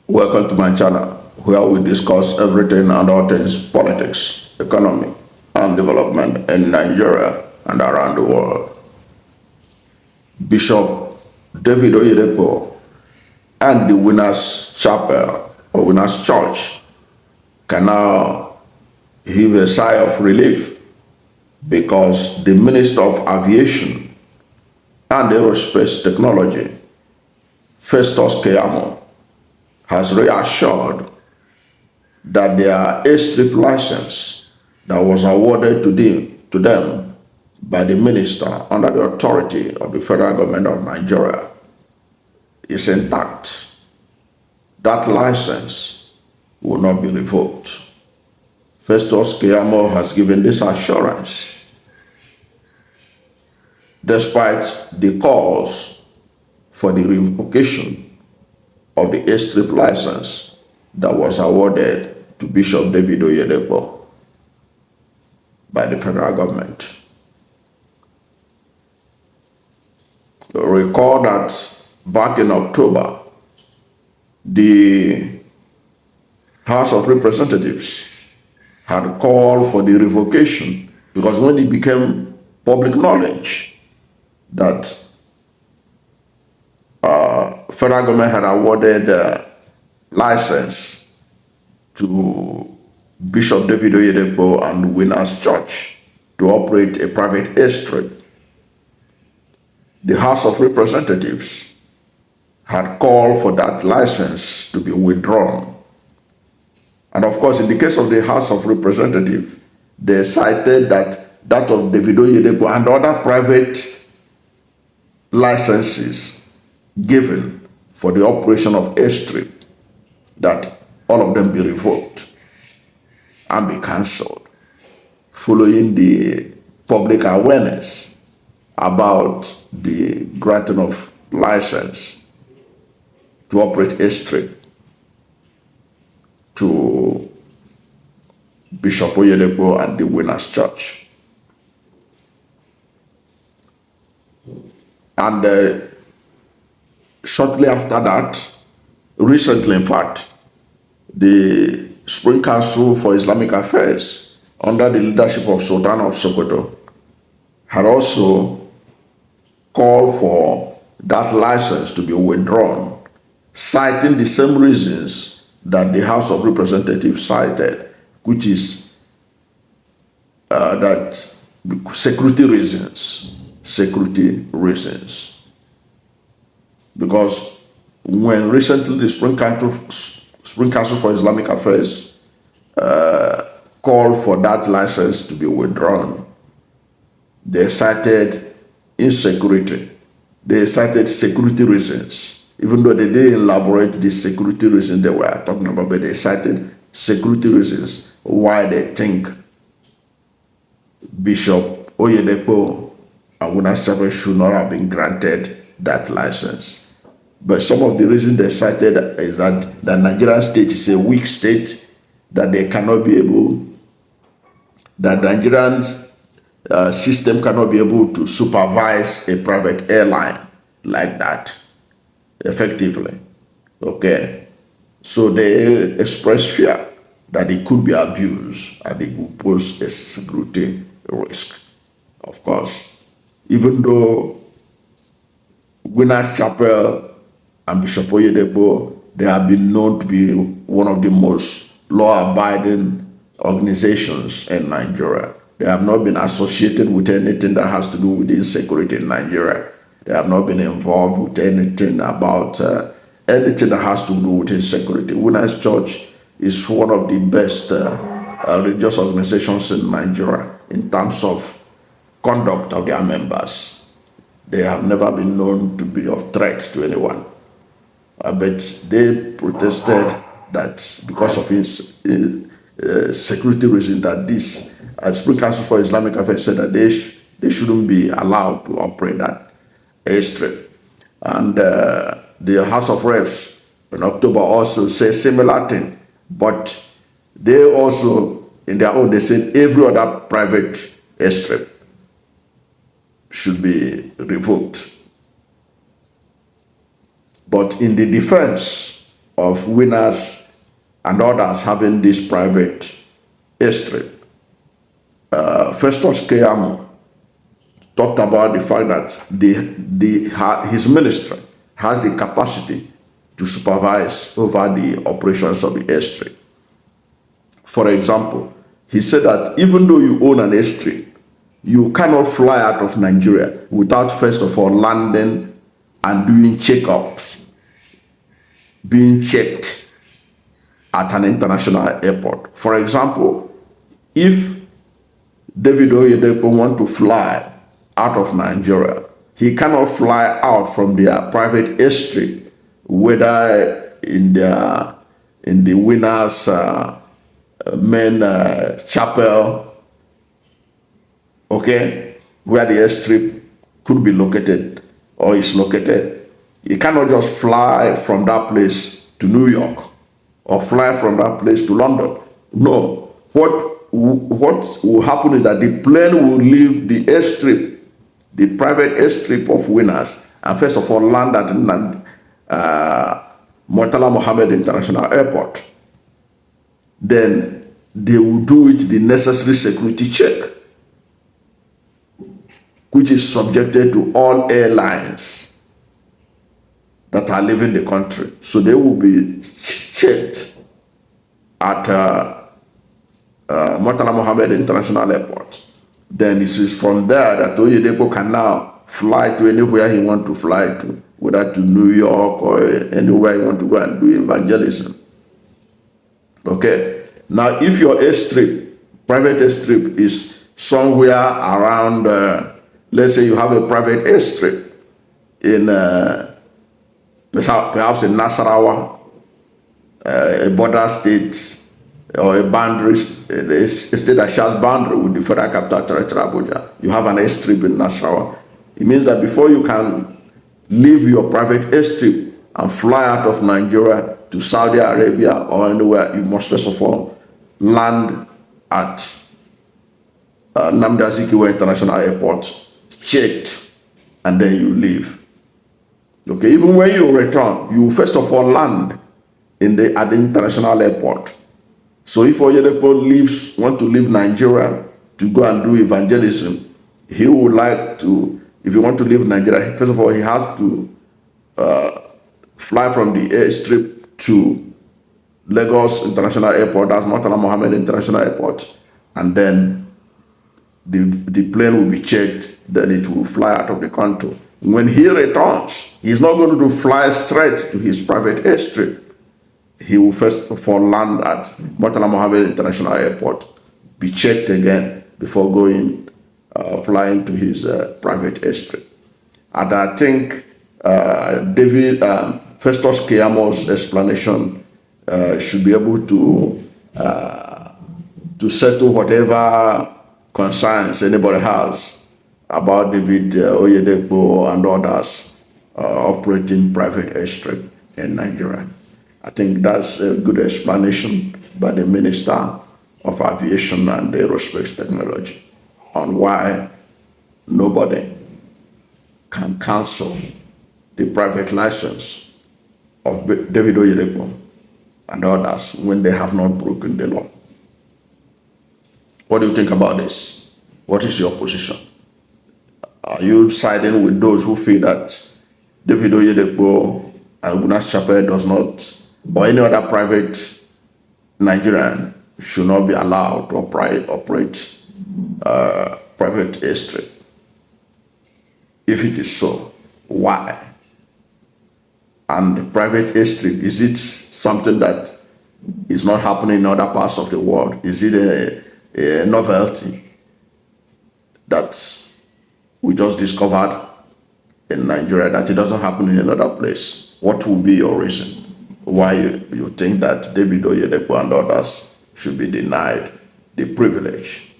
Welcome to my channel, where we discuss everything and all things politics, economy, and development in Nigeria and around the world. Bishop David Oyedepo and the Winners Chapel or Winners Church can now heave a sigh of relief because the Minister of Aviation and Aerospace Technology, Festus Keyamo, has reassured that their Airstrip license that was awarded to them by the minister under the authority of the federal government of Nigeria is intact. That license will not be revoked. Festus Keyamo has given this assurance despite the calls for the revocation of the Airstrip license that was awarded to Bishop David Oyedepo by the federal government. Recall that back in October, the House of Representatives had called for the revocation because when it became public knowledge that federal government had awarded license to Bishop David Oyedepo and Winners Church to operate a private airstrip, the House of Representatives had called for that license to be withdrawn. And of course, in the case of the House of Representatives, they cited that of David Oyedepo and other private licenses given for the operation of Airstrip, that all of them be revoked and be cancelled, following the public awareness about the granting of license to operate Airstrip to Bishop Oyedepo and the Winners Church. And shortly after that, recently in fact, the Supreme Council for Islamic Affairs, under the leadership of Sultan of Sokoto, had also called for that license to be withdrawn, citing the same reasons that the House of Representatives cited, which is that security reasons. Because when recently the Supreme Council for Islamic Affairs called for that license to be withdrawn, they cited insecurity. They cited security reasons, even though they didn't elaborate the security reasons they were talking about, but they cited security reasons why they think Bishop Oyedepo and Winners Chapel should not have been granted that license. But some of the reasons they cited is that the Nigerian state is a weak state, that they cannot be able, that Nigerian system cannot be able to supervise a private airline like that effectively. Okay. So they express fear that it could be abused and it will pose a security risk. Of course, even though Winners Chapel and Bishop Oyedepo, they have been known to be one of the most law-abiding organizations in Nigeria. They have not been associated with anything that has to do with insecurity in Nigeria. They have not been involved with anything about anything that has to do with insecurity. Winners Church is one of the best religious organizations in Nigeria in terms of conduct of their members. They have never been known to be of threat to anyone. But they protested that because of security reasons, that this Supreme Council for Islamic Affairs said that they shouldn't be allowed to operate that airstrip. And the House of Reps in October also said similar thing, but they also, in their own, they said every other private airstrip should be revoked. But in the defense of winners and others having this private airstrip. Festus Keyamo talked about the fact that his ministry has the capacity to supervise over the operations of the airstrip. For example, he said that even though you own an airstrip, you cannot fly out of Nigeria without first of all landing and doing checkups, being checked at an international airport. For example, if David Oyedepo want to fly out of Nigeria, he cannot fly out from their private airstrip, whether in the winners main chapel, okay, where the airstrip could be located or is located. You cannot just fly from that place to New York or fly from that place to London. No. What will happen is that the plane will leave the airstrip, the private airstrip of winners, and first of all land at Murtala Mohammed International Airport. Then they will do it the necessary security check, which is subjected to all airlines that are leaving the country. So they will be checked at Murtala Mohammed International Airport. Then it is from there that Oyedepo can now fly to anywhere he wants to fly to, whether to New York or anywhere he wants to go and do evangelism. Okay? Now, if your airstrip, private airstrip, is somewhere around, let's say you have a private airstrip in perhaps in Nasarawa, a border state, or a boundary, a state that shares boundary with the Federal Capital Territory, Abuja. You have an airstrip in Nasarawa. It means that before you can leave your private airstrip and fly out of Nigeria to Saudi Arabia or anywhere, you must first of all land at Nnamdi Azikiwe International Airport, checked, and then you leave. Okay, even when you return, you first of all land at the international airport. So if Oyedepo want to leave Nigeria to go and do evangelism, he would like to, if you want to leave Nigeria, first of all, he has to fly from the airstrip to Lagos International Airport, that's Murtala Mohammed International Airport, and then the plane will be checked, then it will fly out of the country. When he returns, he's not going to fly straight to his private airstrip. He will first of all land at Murtala Mohammed International Airport, be checked again before going, flying to his private airstrip. And I think Festus Keyamo's explanation should be able to settle whatever concerns anybody has about David Oyedepo and others operating private airstrip in Nigeria. I think that's a good explanation by the Minister of Aviation and Aerospace Technology on why nobody can cancel the private license of David Oyedepo and others when they have not broken the law. What do you think about this? What is your position? Are you siding with those who feel that David Oyedepo and Ugunas Chapel does not, or any other private Nigerian should not be allowed to operate private airstrip? If it is so, why? And private airstrip, is it something that is not happening in other parts of the world? Is it a novelty that we just discovered in Nigeria, that it doesn't happen in another place? What will be your reason why you think that David Oyedepo and others should be denied the privilege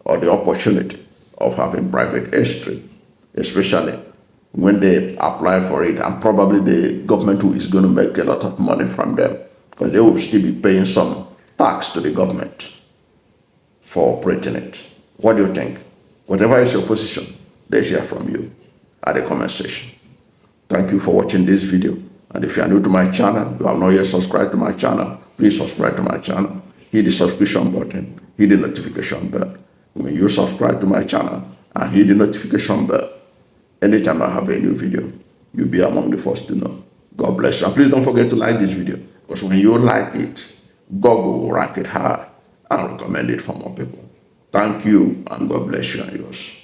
or the opportunity of having private airstrip, especially when they apply for it, and probably the government is going to make a lot of money from them, because they will still be paying some tax to the government for operating it. What do you think? Whatever is your position, let's hear from you at the comment section. Thank you for watching this video. And if you are new to my channel, you have not yet subscribed to my channel, please subscribe to my channel. Hit the subscription button, hit the notification bell. When you subscribe to my channel and hit the notification bell, anytime I have a new video, you'll be among the first to know. God bless you. And please don't forget to like this video, because when you like it, Google will rank it high and recommend it for more people. Thank you, and God bless you and yours.